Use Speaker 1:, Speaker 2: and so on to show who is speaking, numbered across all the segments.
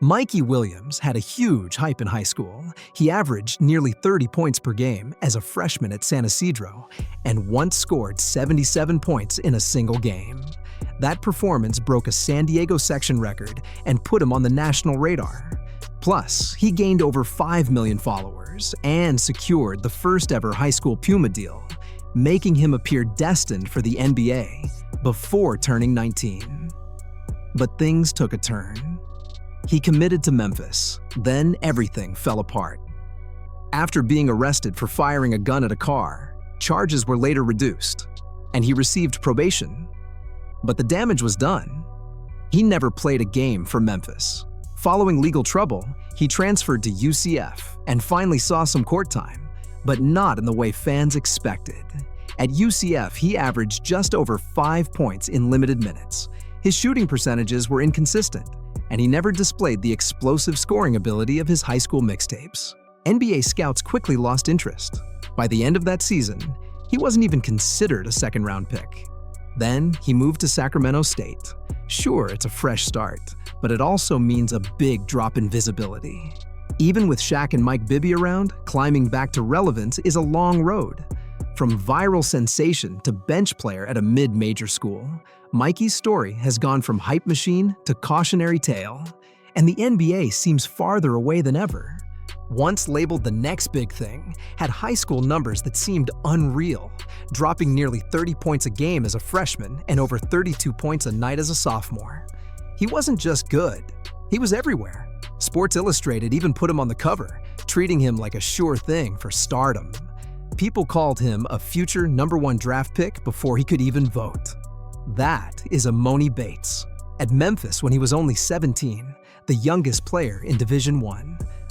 Speaker 1: Mikey Williams had a huge hype in high school. He averaged nearly 30 points per game as a freshman at San Isidro and once scored 77 points in a single game. That performance broke a San Diego section record and put him on the national radar. Plus, he gained over 5 million followers and secured the first ever high school Puma deal, making him appear destined for the NBA before turning 19. But things took a turn. He committed to Memphis, then everything fell apart. After being arrested for firing a gun at a car, charges were later reduced, and he received probation. But the damage was done. He never played a game for Memphis. Following legal trouble, he transferred to UCF and finally saw some court time, but not in the way fans expected. At UCF, he averaged just over 5 points in limited minutes. His shooting percentages were inconsistent, and he never displayed the explosive scoring ability of his high school mixtapes. NBA scouts quickly lost interest. By the end of that season, he wasn't even considered a second-round pick. Then he moved to Sacramento State. Sure, it's a fresh start, but it also means a big drop in visibility. Even with Shaq and Mike Bibby around, climbing back to relevance is a long road. From viral sensation to bench player at a mid-major school, Mikey's story has gone from hype machine to cautionary tale, and the NBA seems farther away than ever. Once labeled the next big thing, had high school numbers that seemed unreal, dropping nearly 30 points a game as a freshman and over 32 points a night as a sophomore. He wasn't just good, he was everywhere. Sports Illustrated even put him on the cover, treating him like a sure thing for stardom. People called him a future #1 draft pick before he could even vote. That is Amani Baits. At Memphis when he was only 17, the youngest player in Division I,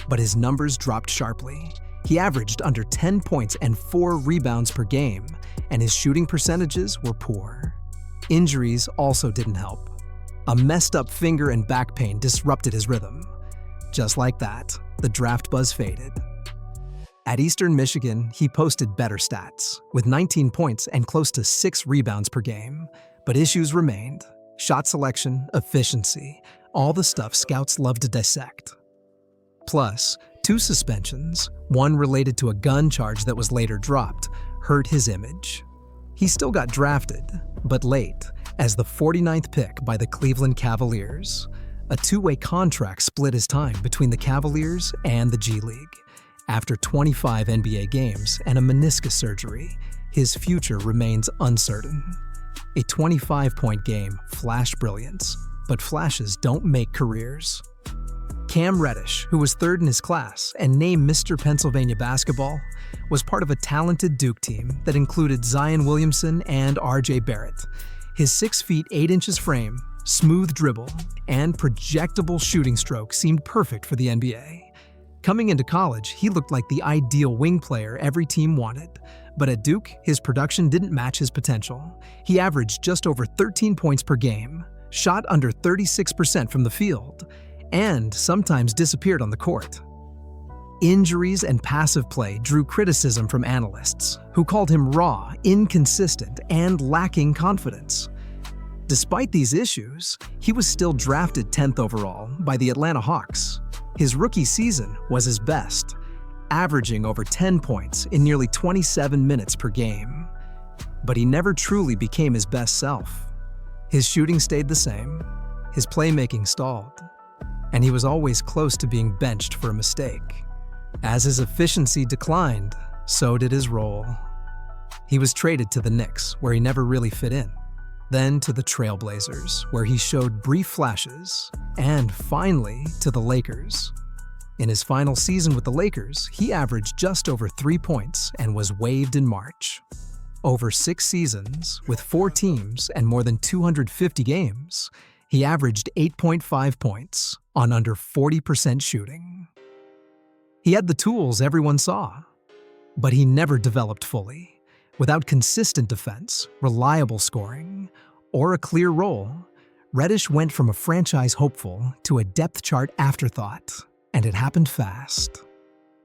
Speaker 1: but his numbers dropped sharply. He averaged under 10 points and 4 rebounds per game, and his shooting percentages were poor. Injuries also didn't help. A messed up finger and back pain disrupted his rhythm. Just like that, the draft buzz faded. At Eastern Michigan, he posted better stats, with 19 points and close to 6 rebounds per game. But issues remained. Shot selection, efficiency, all the stuff scouts love to dissect. Plus, 2 suspensions, one related to a gun charge that was later dropped, hurt his image. He still got drafted, but late, as the 49th pick by the Cleveland Cavaliers. A 2-way contract split his time between the Cavaliers and the G League. After 25 NBA games and a meniscus surgery, his future remains uncertain. A 25-point game flashed brilliance, but flashes don't make careers. Cam Reddish, who was 3rd in his class and named Mr. Pennsylvania Basketball, was part of a talented Duke team that included Zion Williamson and R.J. Barrett. His 6 feet 8 inches frame, smooth dribble, and projectable shooting stroke seemed perfect for the NBA. Coming into college, he looked like the ideal wing player every team wanted. But at Duke, his production didn't match his potential. He averaged just over 13 points per game, shot under 36% from the field, and sometimes disappeared on the court. Injuries and passive play drew criticism from analysts, who called him raw, inconsistent, and lacking confidence. Despite these issues, he was still drafted 10th overall by the Atlanta Hawks. His rookie season was his best, averaging over 10 points in nearly 27 minutes per game. But he never truly became his best self. His shooting stayed the same, his playmaking stalled, and he was always close to being benched for a mistake. As his efficiency declined, so did his role. He was traded to the Knicks, where he never really fit in. Then to the Trailblazers, where he showed brief flashes, and finally to the Lakers. In his final season with the Lakers, he averaged just over 3 points and was waived in March. Over 6 seasons, with 4 teams and more than 250 games, he averaged 8.5 points on under 40% shooting. He had the tools everyone saw, but he never developed fully. Without consistent defense, reliable scoring, or a clear role, Reddish went from a franchise hopeful to a depth chart afterthought, and it happened fast.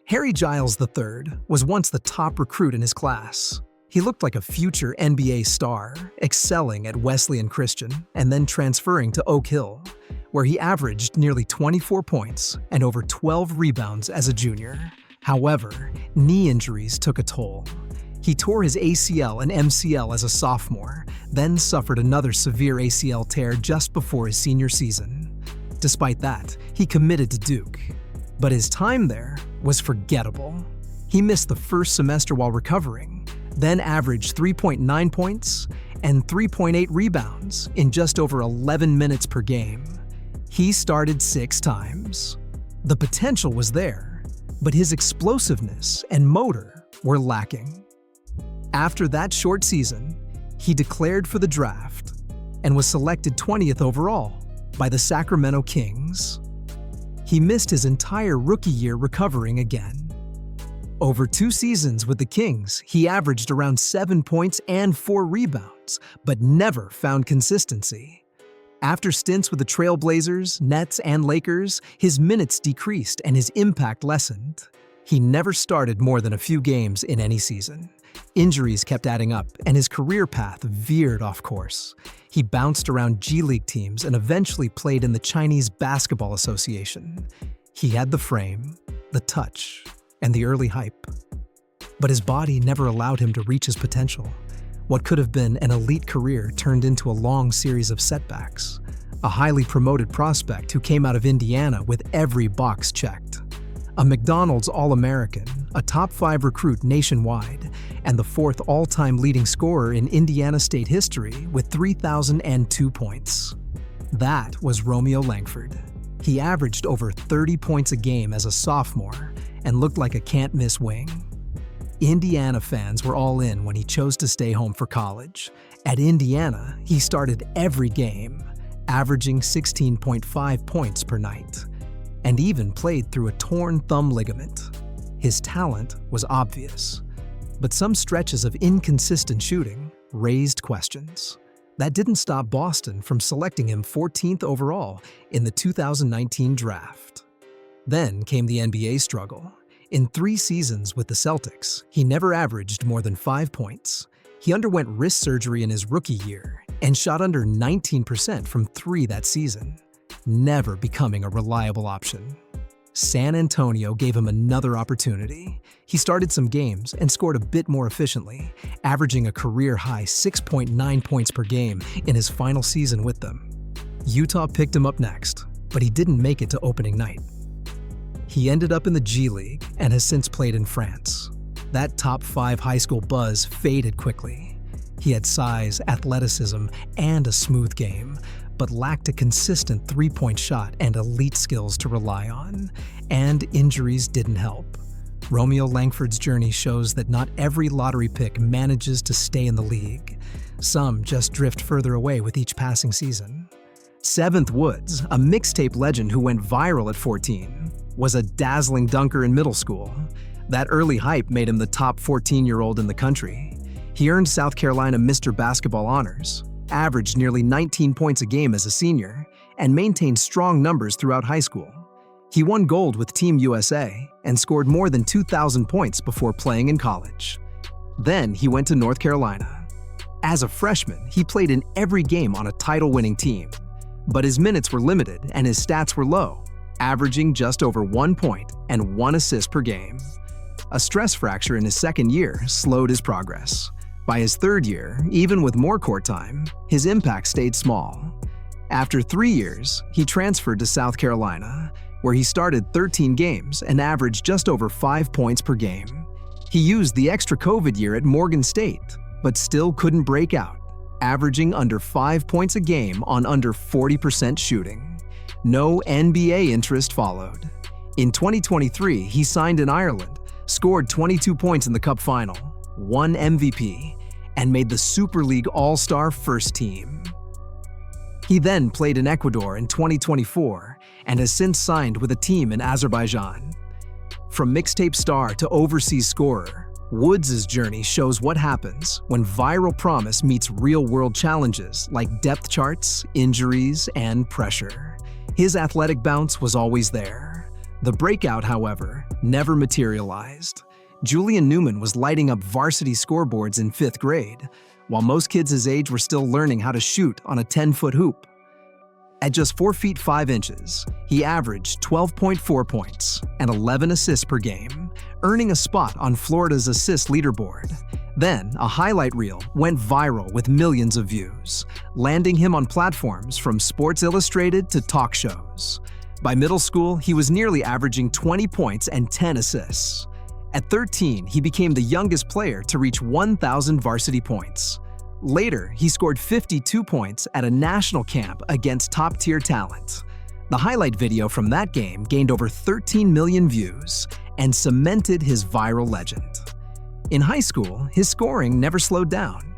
Speaker 1: Harry Giles III was once the top recruit in his class. He looked like a future NBA star, excelling at Wesleyan Christian and then transferring to Oak Hill, where he averaged nearly 24 points and over 12 rebounds as a junior. However, knee injuries took a toll. He tore his ACL and MCL as a sophomore, then suffered another severe ACL tear just before his senior season. Despite that, he committed to Duke. But his time there was forgettable. He missed the first semester while recovering, then averaged 3.9 points and 3.8 rebounds in just over 11 minutes per game. He started 6 times. The potential was there, but his explosiveness and motor were lacking. After that short season, he declared for the draft and was selected 20th overall by the Sacramento Kings. He missed his entire rookie year recovering again. Over 2 seasons with the Kings, he averaged around 7 points and 4 rebounds, but never found consistency. After stints with the Trail Blazers, Nets, and Lakers, his minutes decreased and his impact lessened. He never started more than a few games in any season. Injuries kept adding up, and his career path veered off course. He bounced around G League teams and eventually played in the Chinese Basketball Association. He had the frame, the touch, and the early hype. But his body never allowed him to reach his potential. What could have been an elite career turned into a long series of setbacks. A highly promoted prospect who came out of Indiana with every box checked. A McDonald's All-American, a top 5 recruit nationwide, and the 4th all-time leading scorer in Indiana State history with 3,002 points. That was Romeo Langford. He averaged over 30 points a game as a sophomore and looked like a can't-miss wing. Indiana fans were all in when he chose to stay home for college. At Indiana, he started every game, averaging 16.5 points per night, and even played through a torn thumb ligament. His talent was obvious, but some stretches of inconsistent shooting raised questions. That didn't stop Boston from selecting him 14th overall in the 2019 draft. Then came the NBA struggle. In 3 seasons with the Celtics, he never averaged more than 5 points. He underwent wrist surgery in his rookie year and shot under 19% from 3 that season, never becoming a reliable option. San Antonio gave him another opportunity. He started some games and scored a bit more efficiently, averaging a career-high 6.9 points per game in his final season with them. Utah picked him up next, but he didn't make it to opening night. He ended up in the G League and has since played in France. That top 5 high school buzz faded quickly. He had size, athleticism, and a smooth game, but lacked a consistent 3-point shot and elite skills to rely on, and injuries didn't help. Romeo Langford's journey shows that not every lottery pick manages to stay in the league. Some just drift further away with each passing season. Seventh Woods, a mixtape legend who went viral at 14, was a dazzling dunker in middle school. That early hype made him the top 14-year-old in the country. He earned South Carolina Mr. Basketball honors, averaged nearly 19 points a game as a senior, and maintained strong numbers throughout high school. He won gold with Team USA and scored more than 2,000 points before playing in college. Then he went to North Carolina. As a freshman, he played in every game on a title-winning team, but his minutes were limited and his stats were low, averaging just over 1 point and 1 assist per game. A stress fracture in his second year slowed his progress. By his third year, even with more court time, his impact stayed small. After 3 years, he transferred to South Carolina, where he started 13 games and averaged just over 5 points per game. He used the extra COVID year at Morgan State, but still couldn't break out, averaging under 5 points a game on under 40% shooting. No NBA interest followed. In 2023, he signed in Ireland, scored 22 points in the Cup final, won MVP, and made the Super League All-Star first team. He then played in Ecuador in 2024 and has since signed with a team in Azerbaijan. From mixtape star to overseas scorer, Woods' journey shows what happens when viral promise meets real-world challenges like depth charts, injuries, and pressure. His athletic bounce was always there. The breakout, however, never materialized. Julian Newman was lighting up varsity scoreboards in 5th grade, while most kids his age were still learning how to shoot on a 10-foot hoop. At just 4 feet 5 inches, he averaged 12.4 points and 11 assists per game, earning a spot on Florida's assist leaderboard. Then, a highlight reel went viral with millions of views, landing him on platforms from Sports Illustrated to talk shows. By middle school, he was nearly averaging 20 points and 10 assists. At 13, he became the youngest player to reach 1,000 varsity points. Later, he scored 52 points at a national camp against top-tier talent. The highlight video from that game gained over 13 million views and cemented his viral legend. In high school, his scoring never slowed down.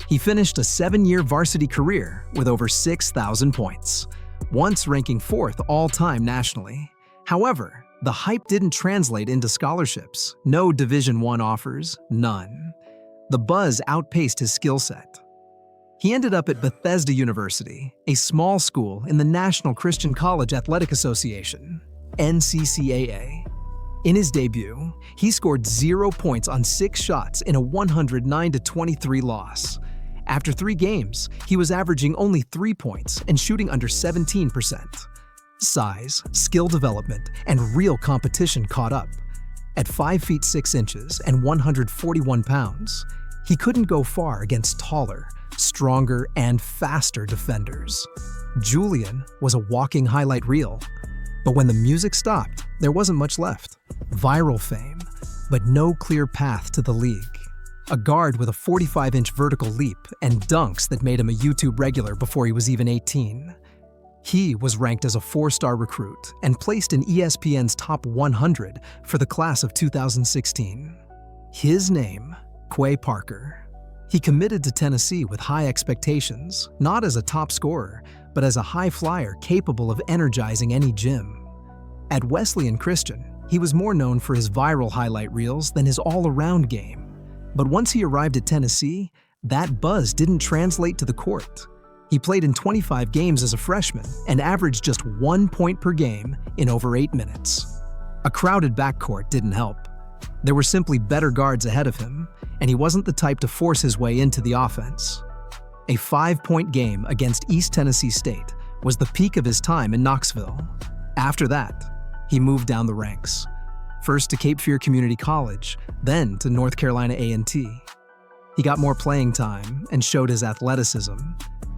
Speaker 1: He finished a 7-year varsity career with over 6,000 points, once ranking 4th all-time nationally. However, the hype didn't translate into scholarships. No Division I offers, none. The buzz outpaced his skill set. He ended up at Bethesda University, a small school in the National Christian College Athletic Association, NCCAA. In his debut, he scored 0 points on 6 shots in a 109-23 loss. After 3 games, he was averaging only 3 points and shooting under 17%. Size, skill development, and real competition caught up. At 5 feet 6 inches and 141 pounds, he couldn't go far against taller, stronger, and faster defenders. Julian was a walking highlight reel. But when the music stopped, there wasn't much left. Viral fame, but no clear path to the league. A guard with a 45-inch vertical leap and dunks that made him a YouTube regular before he was even 18. He was ranked as a 4-star recruit and placed in ESPN's top 100 for the class of 2016. His name, Kwe Parker. He committed to Tennessee with high expectations, not as a top scorer, but as a high flyer capable of energizing any gym. At Wesleyan Christian, he was more known for his viral highlight reels than his all-around game. But once he arrived at Tennessee, that buzz didn't translate to the court. He played in 25 games as a freshman and averaged just 1 point per game in over 8 minutes. A crowded backcourt didn't help. There were simply better guards ahead of him, and he wasn't the type to force his way into the offense. A 5-point game against East Tennessee State was the peak of his time in Knoxville. After that, he moved down the ranks, first to Cape Fear Community College, then to North Carolina A&T. He got more playing time and showed his athleticism,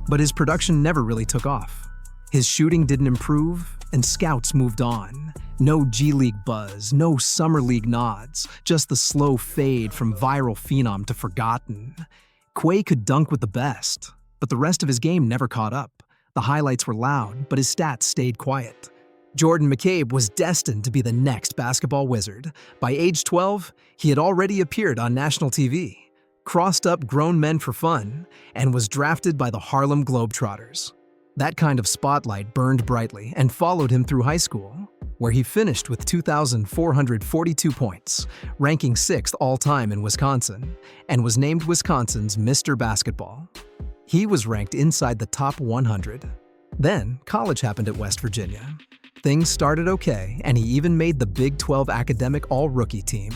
Speaker 1: but his production never really took off. His shooting didn't improve, and scouts moved on. No G League buzz, no Summer League nods, just the slow fade from viral phenom to forgotten. Kwe could dunk with the best, but the rest of his game never caught up. The highlights were loud, but his stats stayed quiet. Jordan McCabe was destined to be the next basketball wizard. By age 12, he had already appeared on national TV, crossed up grown men for fun, and was drafted by the Harlem Globetrotters. That kind of spotlight burned brightly and followed him through high school, where he finished with 2,442 points, ranking 6th all-time in Wisconsin, and was named Wisconsin's Mr. Basketball. He was ranked inside the top 100. Then, college happened at West Virginia. Things started okay, and he even made the Big 12 academic all-rookie team.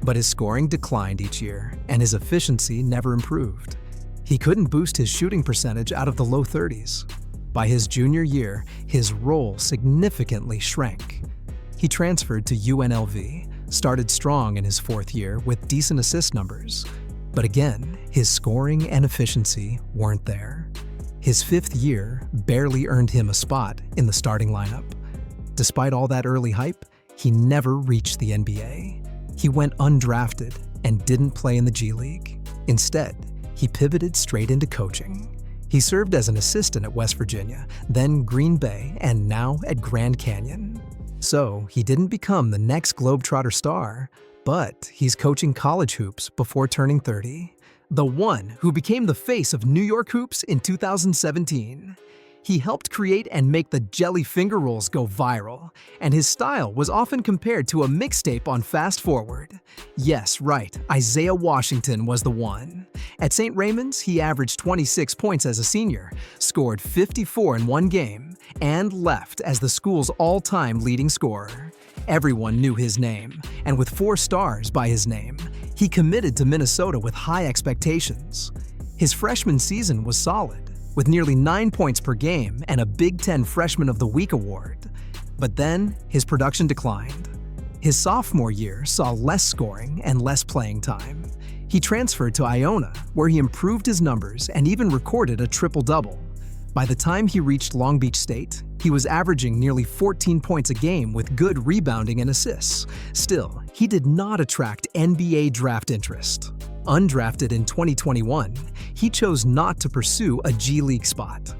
Speaker 1: But his scoring declined each year, and his efficiency never improved. He couldn't boost his shooting percentage out of the low 30s. By his junior year, his role significantly shrank. He transferred to UNLV, started strong in his 4th year with decent assist numbers. But again, his scoring and efficiency weren't there. His 5th year barely earned him a spot in the starting lineup. Despite all that early hype, he never reached the NBA. He went undrafted and didn't play in the G League. Instead, he pivoted straight into coaching. He served as an assistant at West Virginia, then Green Bay, and now at Grand Canyon. So he didn't become the next Globetrotter star, but he's coaching college hoops before turning 30. The one who became the face of New York hoops in 2017. He helped create and make the jelly finger rolls go viral, and his style was often compared to a mixtape on Fast Forward. Yes, right, Isaiah Washington was the one. At St. Raymond's, he averaged 26 points as a senior, scored 54 in one game, and left as the school's all-time leading scorer. Everyone knew his name, and with 4 stars by his name, he committed to Minnesota with high expectations. His freshman season was solid, with nearly 9 points per game and a Big Ten Freshman of the Week award. But then, his production declined. His sophomore year saw less scoring and less playing time. He transferred to Iona, where he improved his numbers and even recorded a triple-double. By the time he reached Long Beach State, he was averaging nearly 14 points a game with good rebounding and assists. Still, he did not attract NBA draft interest. Undrafted in 2021, he chose not to pursue a G League spot.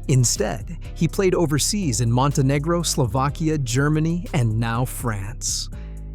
Speaker 1: Instead, he played overseas in Montenegro, Slovakia, Germany, and now France.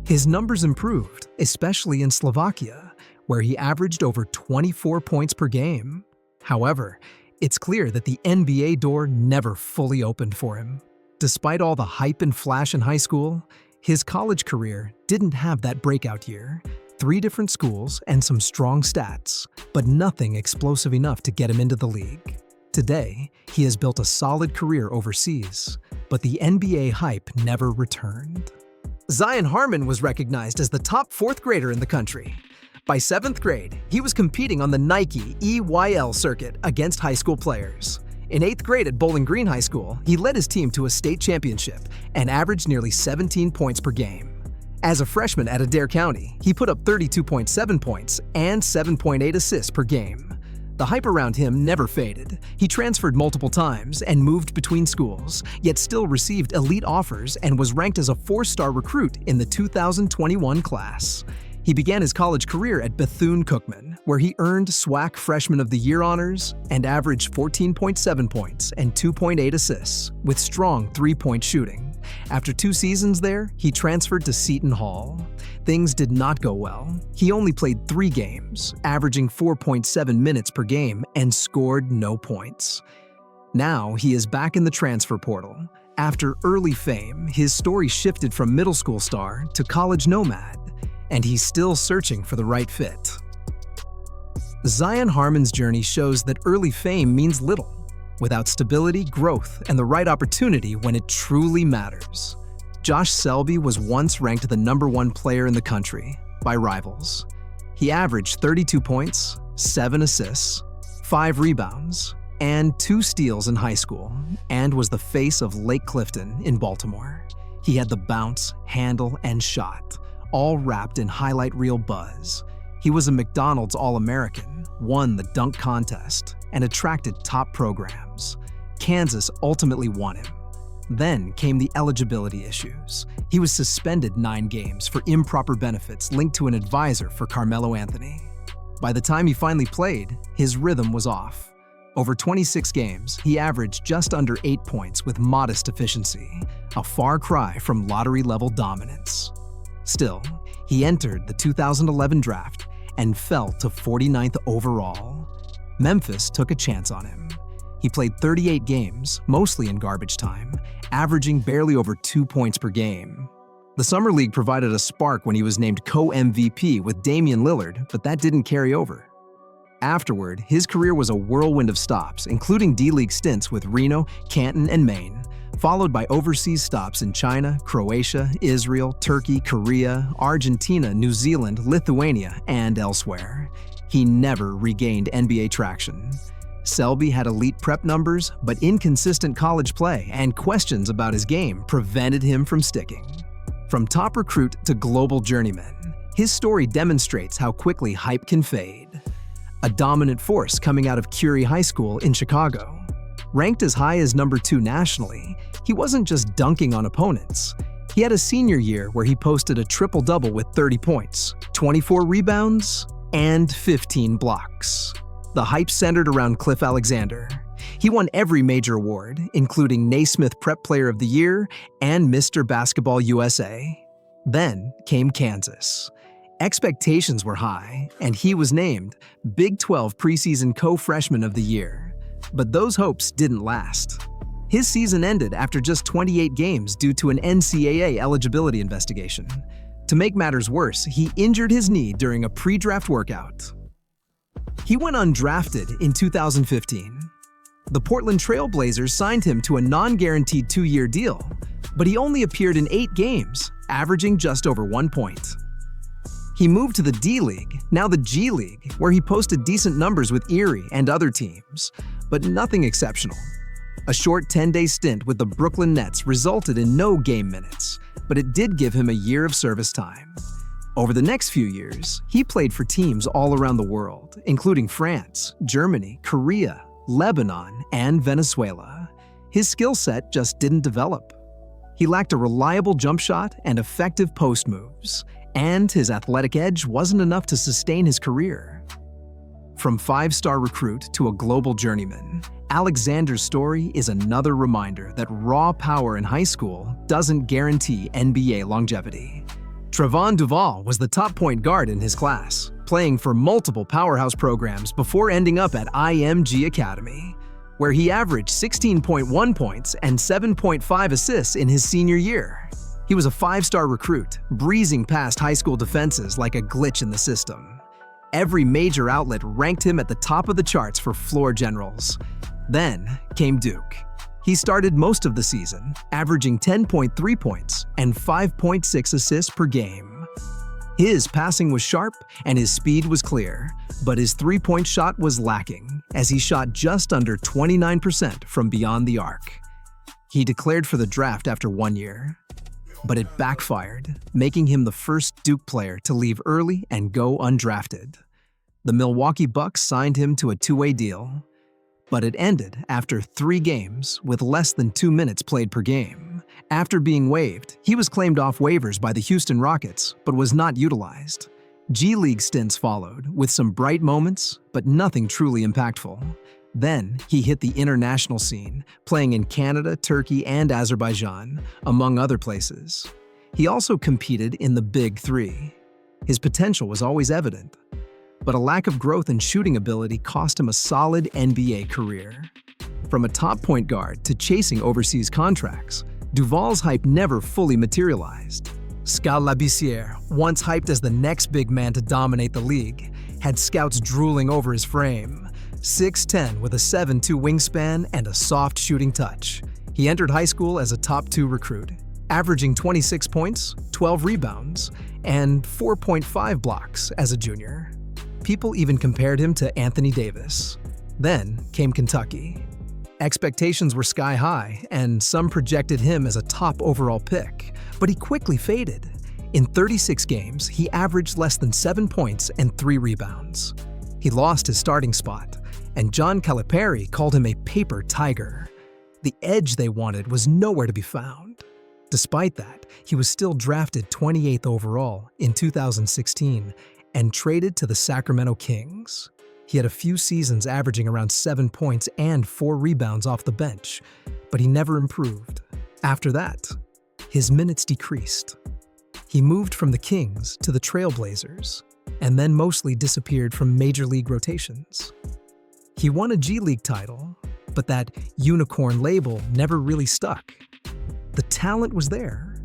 Speaker 1: His numbers improved, especially in Slovakia, where he averaged over 24 points per game. However, it's clear that the NBA door never fully opened for him. Despite all the hype and flash in high school, his college career didn't have that breakout year. 3 different schools and some strong stats, but nothing explosive enough to get him into the league. Today, he has built a solid career overseas, but the NBA hype never returned. Zion Harmon was recognized as the top 4th grader in the country. By 7th grade, he was competing on the Nike EYL circuit against high school players. In 8th grade at Bowling Green High School, he led his team to a state championship and averaged nearly 17 points per game. As a freshman at Adair County, he put up 32.7 points and 7.8 assists per game. The hype around him never faded. He transferred multiple times and moved between schools, yet still received elite offers and was ranked as a 4-star recruit in the 2021 class. He began his college career at Bethune-Cookman, where he earned SWAC Freshman of the Year honors and averaged 14.7 points and 2.8 assists, with strong 3-point shooting. After 2 seasons there, he transferred to Seton Hall. Things did not go well. He only played 3 games, averaging 4.7 minutes per game, and scored no points. Now he is back in the transfer portal. After early fame, his story shifted from middle school star to college nomad, and he's still searching for the right fit. Zion Harmon's journey shows that early fame means little without stability, growth, and the right opportunity when it truly matters. Josh Selby was once ranked the #1 player in the country by rivals. He averaged 32 points, 7 assists, 5 rebounds, and 2 steals in high school, and was the face of Lake Clifton in Baltimore. He had the bounce, handle, and shot, all wrapped in highlight reel buzz. He was a McDonald's All-American, won the dunk contest, and attracted top programs. Kansas ultimately won him. Then came the eligibility issues. He was suspended 9 games for improper benefits linked to an advisor for Carmelo Anthony. By the time he finally played, his rhythm was off. Over 26 games, he averaged just under 8 points with modest efficiency, a far cry from lottery-level dominance. Still, he entered the 2011 draft and fell to 49th overall. Memphis took a chance on him. He played 38 games, mostly in garbage time, averaging barely over 2 points per game. The Summer League provided a spark when he was named co-MVP with Damian Lillard, but that didn't carry over. Afterward, his career was a whirlwind of stops, including D-League stints with Reno, Canton, and Maine, followed by overseas stops in China, Croatia, Israel, Turkey, Korea, Argentina, New Zealand, Lithuania, and elsewhere. He never regained NBA traction. Selby had elite prep numbers, but inconsistent college play and questions about his game prevented him from sticking. From top recruit to global journeyman, his story demonstrates how quickly hype can fade. A dominant force coming out of Kyree High School in Chicago. Ranked as high as #2 nationally, he wasn't just dunking on opponents. He had a senior year where he posted a triple-double with 30 points, 24 rebounds, and 15 blocks. The hype centered around Cliff Alexander. He won every major award, including Naismith Prep Player of the Year and Mr. Basketball USA. Then came Kansas. Expectations were high, and he was named Big 12 Preseason Co-Freshman of the Year. But those hopes didn't last. His season ended after just 28 games due to an NCAA eligibility investigation. To make matters worse, he injured his knee during a pre-draft workout. He went undrafted in 2015. The Portland Trail Blazers signed him to a non-guaranteed 2-year deal, but he only appeared in 8 games, averaging just over 1 point. He moved to the D-League, now the G-League, where he posted decent numbers with Erie and other teams, but nothing exceptional. A short 10-day stint with the Brooklyn Nets resulted in no game minutes, but it did give him a year of service time. Over the next few years, he played for teams all around the world, including France, Germany, Korea, Lebanon, and Venezuela. His skill set just didn't develop. He lacked a reliable jump shot and effective post moves, and his athletic edge wasn't enough to sustain his career. From 5-star recruit to a global journeyman, Alexander's story is another reminder that raw power in high school doesn't guarantee NBA longevity. Trevon Duval was the top point guard in his class, playing for multiple powerhouse programs before ending up at IMG Academy, where he averaged 16.1 points and 7.5 assists in his senior year. He was a 5-star recruit, breezing past high school defenses like a glitch in the system. Every major outlet ranked him at the top of the charts for floor generals. Then came Duke. He started most of the season, averaging 10.3 points and 5.6 assists per game. His passing was sharp and his speed was clear, but his 3-point shot was lacking, as he shot just under 29% from beyond the arc. He declared for the draft after 1 year, but it backfired, making him the first Duke player to leave early and go undrafted. The Milwaukee Bucks signed him to a 2-way deal, but it ended after 3 games with less than 2 minutes played per game. After being waived, he was claimed off waivers by the Houston Rockets, but was not utilized. G-League stints followed, with some bright moments, but nothing truly impactful. Then he hit the international scene, playing in Canada, Turkey, and Azerbaijan, among other places. He also competed in the Big Three. His potential was always evident, but a lack of growth and shooting ability cost him a solid NBA career. From a top point guard to chasing overseas contracts, Duval's hype never fully materialized. Skal Labissière, once hyped as the next big man to dominate the league, had scouts drooling over his frame. 6'10" with a 7'2" wingspan and a soft shooting touch. He entered high school as a top 2 recruit, averaging 26 points, 12 rebounds, and 4.5 blocks as a junior. People even compared him to Anthony Davis. Then came Kentucky. Expectations were sky high, and some projected him as a top overall pick, but he quickly faded. In 36 games, he averaged less than 7 points and 3 rebounds. He lost his starting spot, and John Calipari called him a paper tiger. The edge they wanted was nowhere to be found. Despite that, he was still drafted 28th overall in 2016 and traded to the Sacramento Kings. He had a few seasons averaging around 7 points and 4 rebounds off the bench, but he never improved. After that, his minutes decreased. He moved from the Kings to the Trail Blazers, and then mostly disappeared from major league rotations. He won a G-League title, but that unicorn label never really stuck. The talent was there,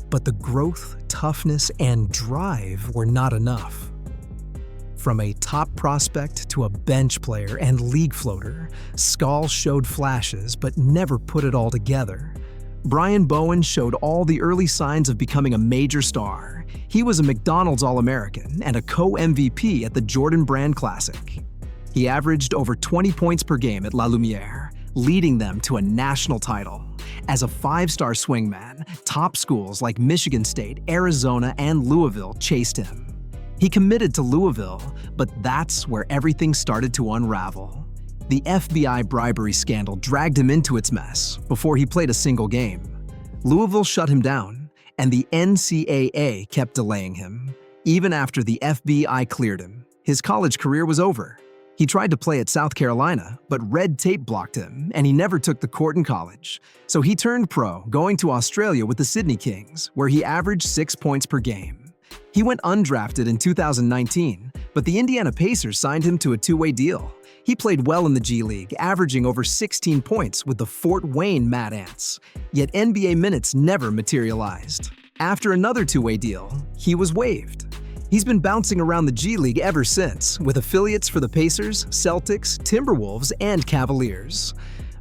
Speaker 1: but the growth, toughness, and drive were not enough. From a top prospect to a bench player and league floater, Skal showed flashes but never put it all together. Brian Bowen showed all the early signs of becoming a major star. He was a McDonald's All-American and a co-MVP at the Jordan Brand Classic. He averaged over 20 points per game at La Lumiere, leading them to a national title. As a 5-star swingman, top schools like Michigan State, Arizona, and Louisville chased him. He committed to Louisville, but that's where everything started to unravel. The FBI bribery scandal dragged him into its mess before he played a single game. Louisville shut him down, and the NCAA kept delaying him. Even after the FBI cleared him, his college career was over. He tried to play at South Carolina, but red tape blocked him, and he never took the court in college. So he turned pro, going to Australia with the Sydney Kings, where he averaged 6 points per game. He went undrafted in 2019, but the Indiana Pacers signed him to a 2-way deal. He played well in the G League, averaging over 16 points with the Fort Wayne Mad Ants, yet NBA minutes never materialized. After another 2-way deal, he was waived. He's been bouncing around the G League ever since, with affiliates for the Pacers, Celtics, Timberwolves, and Cavaliers.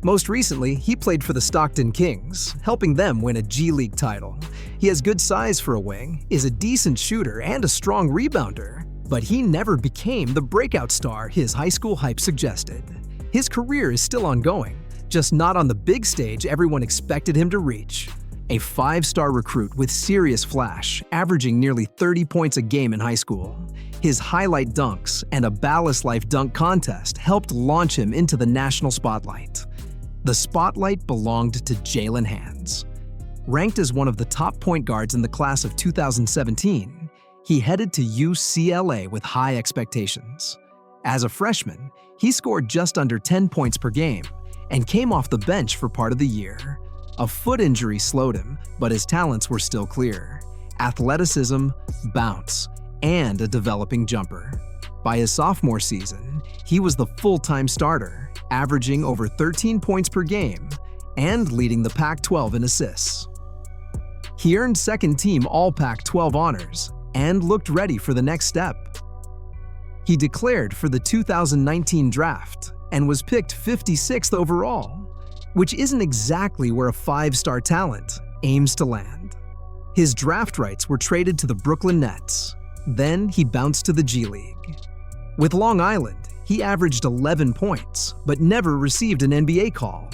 Speaker 1: Most recently, he played for the Stockton Kings, helping them win a G League title. He has good size for a wing, is a decent shooter, and a strong rebounder. But he never became the breakout star his high school hype suggested. His career is still ongoing, just not on the big stage everyone expected him to reach. A 5-star recruit with serious flash, averaging nearly 30 points a game in high school. His highlight dunks and a Ballast Life dunk contest helped launch him into the national spotlight. The spotlight belonged to Jaylen Hands. Ranked as one of the top point guards in the class of 2017, he headed to UCLA with high expectations. As a freshman, he scored just under 10 points per game and came off the bench for part of the year. A foot injury slowed him, but his talents were still clear: athleticism, bounce, and a developing jumper. By his sophomore season, he was the full-time starter, averaging over 13 points per game and leading the Pac-12 in assists. He earned second-team All-Pac-12 honors and looked ready for the next step. He declared for the 2019 draft and was picked 56th overall, which isn't exactly where a 5-star talent aims to land. His draft rights were traded to the Brooklyn Nets. Then he bounced to the G League. With Long Island, he averaged 11 points, but never received an NBA call.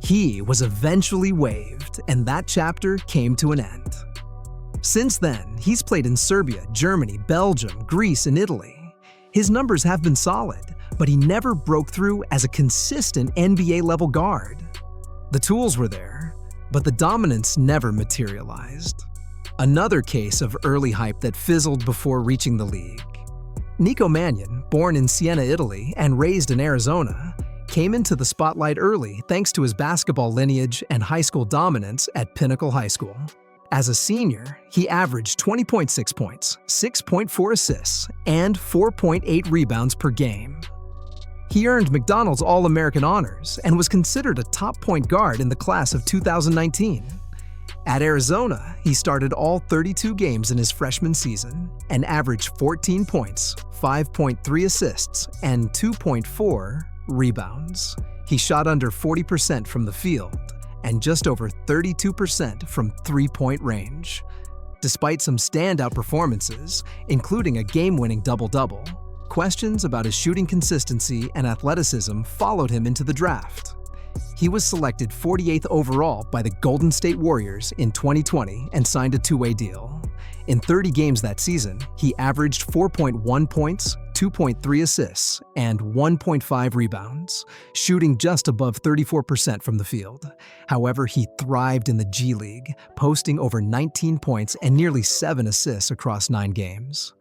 Speaker 1: He was eventually waived, and that chapter came to an end. Since then, he's played in Serbia, Germany, Belgium, Greece, and Italy. His numbers have been solid, but he never broke through as a consistent NBA-level guard. The tools were there, but the dominance never materialized. Another case of early hype that fizzled before reaching the league. Nico Mannion, born in Siena, Italy, and raised in Arizona, came into the spotlight early thanks to his basketball lineage and high school dominance at Pinnacle High School. As a senior, he averaged 20.6 points, 6.4 assists, and 4.8 rebounds per game. He earned McDonald's All-American honors and was considered a top point guard in the class of 2019. At Arizona, he started all 32 games in his freshman season and averaged 14 points, 5.3 assists, and 2.4 rebounds. He shot under 40% from the field and just over 32% from three-point range. Despite some standout performances, including a game-winning double-double, questions about his shooting consistency and athleticism followed him into the draft. He was selected 48th overall by the Golden State Warriors in 2020 and signed a two-way deal. In 30 games that season, he averaged 4.1 points, 2.3 assists, and 1.5 rebounds, shooting just above 34% from the field. However, he thrived in the G League, posting over 19 points and nearly 7 assists across 9 games.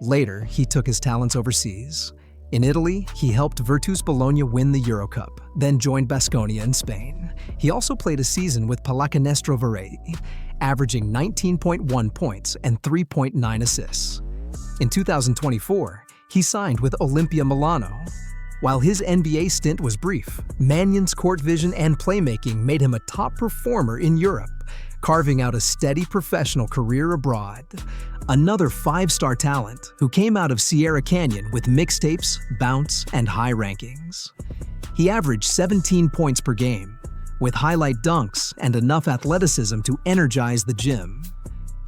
Speaker 1: Later, he took his talents overseas. In Italy, he helped Virtus Bologna win the Eurocup, then joined Baskonia in Spain. He also played a season with Pallacanestro Varese, averaging 19.1 points and 3.9 assists. In 2024, he signed with Olimpia Milano. While his NBA stint was brief, Mannion's court vision and playmaking made him a top performer in Europe, carving out a steady professional career abroad. Another 5-star talent who came out of Sierra Canyon with mixtapes, bounce, and high rankings. He averaged 17 points per game, with highlight dunks and enough athleticism to energize the gym.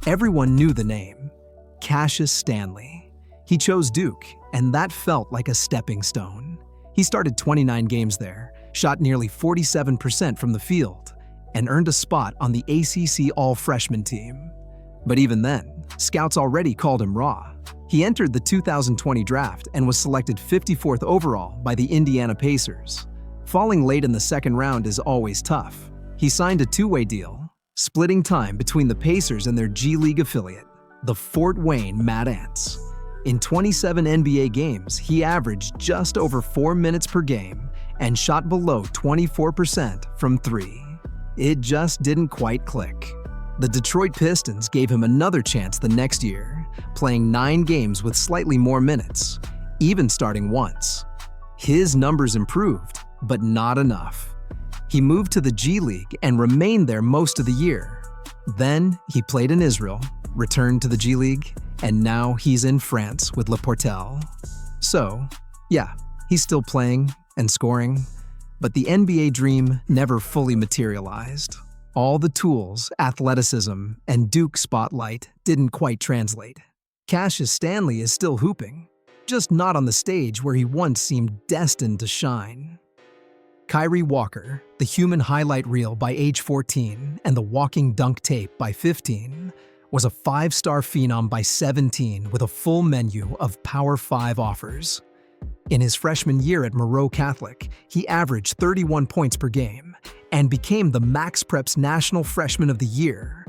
Speaker 1: Everyone knew the name, Cassius Stanley. He chose Duke, and that felt like a stepping stone. He started 29 games there, shot nearly 47% from the field, and earned a spot on the ACC All-Freshman team. But even then, scouts already called him raw. He entered the 2020 draft and was selected 54th overall by the Indiana Pacers. Falling late in the second round is always tough. He signed a two-way deal, splitting time between the Pacers and their G League affiliate, the Fort Wayne Mad Ants. In 27 NBA games, he averaged just over 4 minutes per game and shot below 24% from three. It just didn't quite click. The Detroit Pistons gave him another chance the next year, playing 9 games with slightly more minutes, even starting once. His numbers improved, but not enough. He moved to the G League and remained there most of the year. Then he played in Israel, returned to the G League, and now he's in France with Le Portel. So, yeah, he's still playing and scoring, but the NBA dream never fully materialized. All the tools, athleticism, and Duke spotlight didn't quite translate. Cassius Stanley is still hooping, just not on the stage where he once seemed destined to shine. Kyree Walker, the human highlight reel by age 14 and the walking dunk tape by 15, was a five-star phenom by 17 with a full menu of Power 5 offers. In his freshman year at Moreau Catholic, he averaged 31 points per game and became the Max Prep's National Freshman of the Year.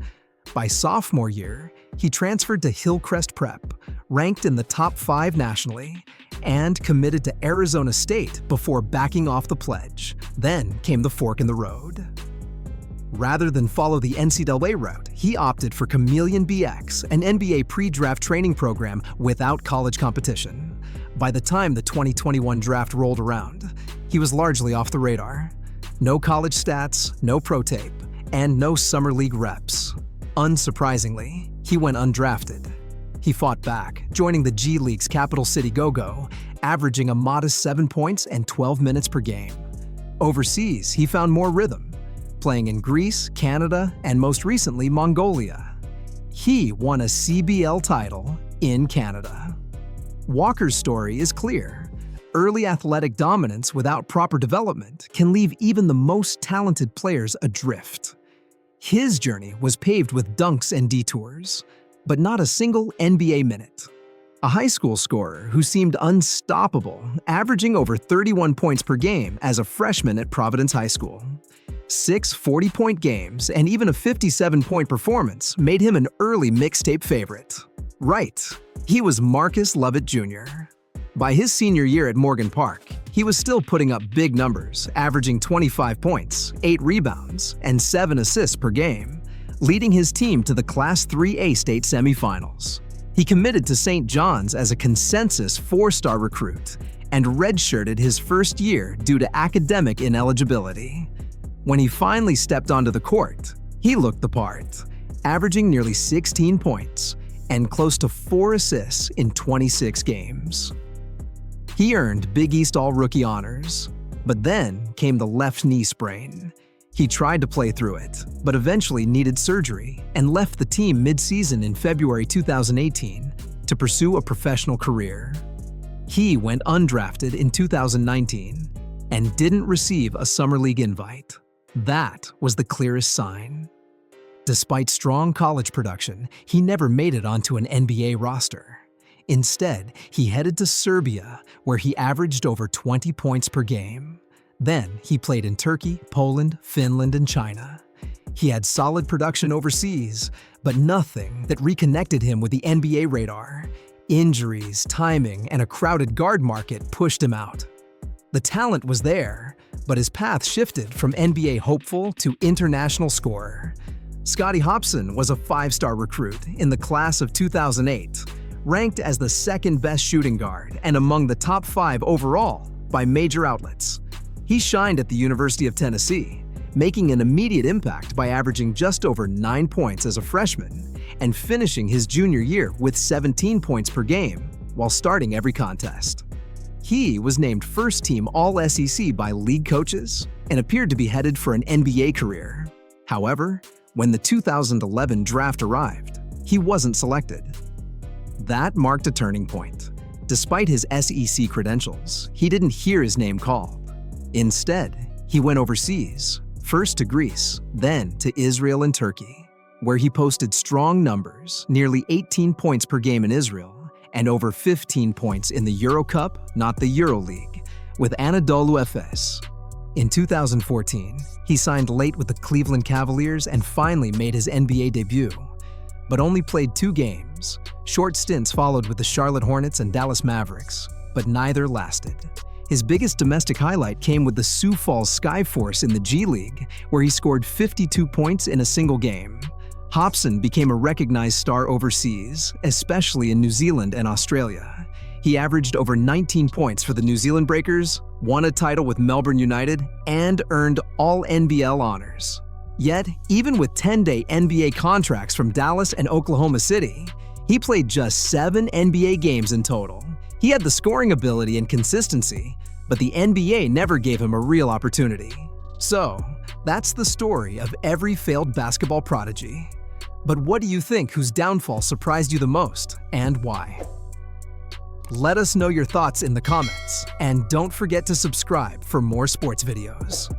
Speaker 1: By sophomore year, he transferred to Hillcrest Prep, ranked in the top 5 nationally, and committed to Arizona State before backing off the pledge. Then came the fork in the road. Rather than follow the NCAA route, he opted for Chameleon BX, an NBA pre-draft training program without college competition. By the time the 2021 draft rolled around, he was largely off the radar. No college stats, no pro tape, and no summer league reps. Unsurprisingly, he went undrafted. He fought back, joining the G League's Capital City Go-Go, averaging a modest 7 points and 12 minutes per game. Overseas, he found more rhythm, playing in Greece, Canada, and most recently, Mongolia. He won a CBL title in Canada. Walker's story is clear. Early athletic dominance without proper development can leave even the most talented players adrift. His journey was paved with dunks and detours, but not a single NBA minute. A high school scorer who seemed unstoppable, averaging over 31 points per game as a freshman at Providence High School. 6 40-point games and even a 57-point performance made him an early mixtape favorite. Right, he was Marcus Lovett Jr. By his senior year at Morgan Park, he was still putting up big numbers, averaging 25 points, 8 rebounds, and 7 assists per game, leading his team to the Class 3A state semifinals. He committed to St. John's as a consensus 4-star recruit and redshirted his first year due to academic ineligibility. When he finally stepped onto the court, he looked the part, averaging nearly 16 points and close to 4 assists in 26 games. He earned Big East All-Rookie honors, but then came the left knee sprain. He tried to play through it, but eventually needed surgery and left the team mid-season in February 2018 to pursue a professional career. He went undrafted in 2019 and didn't receive a summer league invite. That was the clearest sign. Despite strong college production, he never made it onto an NBA roster. Instead, he headed to Serbia, where he averaged over 20 points per game. Then he played in Turkey, Poland, Finland, and China. He had solid production overseas, but nothing that reconnected him with the NBA radar. Injuries, timing, and a crowded guard market pushed him out. The talent was there, but his path shifted from NBA hopeful to international scorer. Scotty Hopson was a 5-star recruit in the class of 2008, ranked as the second-best shooting guard and among the top 5 overall by major outlets. He shined at the University of Tennessee, making an immediate impact by averaging just over 9 points as a freshman and finishing his junior year with 17 points per game while starting every contest. He was named first-team All-SEC by league coaches and appeared to be headed for an NBA career. However, when the 2011 draft arrived, he wasn't selected. That marked a turning point. Despite his SEC credentials, he didn't hear his name called. Instead, he went overseas, first to Greece, then to Israel and Turkey, where he posted strong numbers, nearly 18 points per game in Israel, and over 15 points in the Euro Cup, not the Euro League, with Anadolu Efes. In 2014, he signed late with the Cleveland Cavaliers and finally made his NBA debut, but only played 2 games. Short stints followed with the Charlotte Hornets and Dallas Mavericks, but neither lasted. His biggest domestic highlight came with the Sioux Falls Skyforce in the G League, where he scored 52 points in a single game. Hopson became a recognized star overseas, especially in New Zealand and Australia. He averaged over 19 points for the New Zealand Breakers, won a title with Melbourne United, and earned all NBL honors. Yet, even with 10-day NBA contracts from Dallas and Oklahoma City, He played just 7 NBA games in total. He had the scoring ability and consistency, but the NBA never gave him a real opportunity. So, that's the story of every failed basketball prodigy. But what do you think whose downfall surprised you the most, and why? Let us know your thoughts in the comments, and don't forget to subscribe for more sports videos.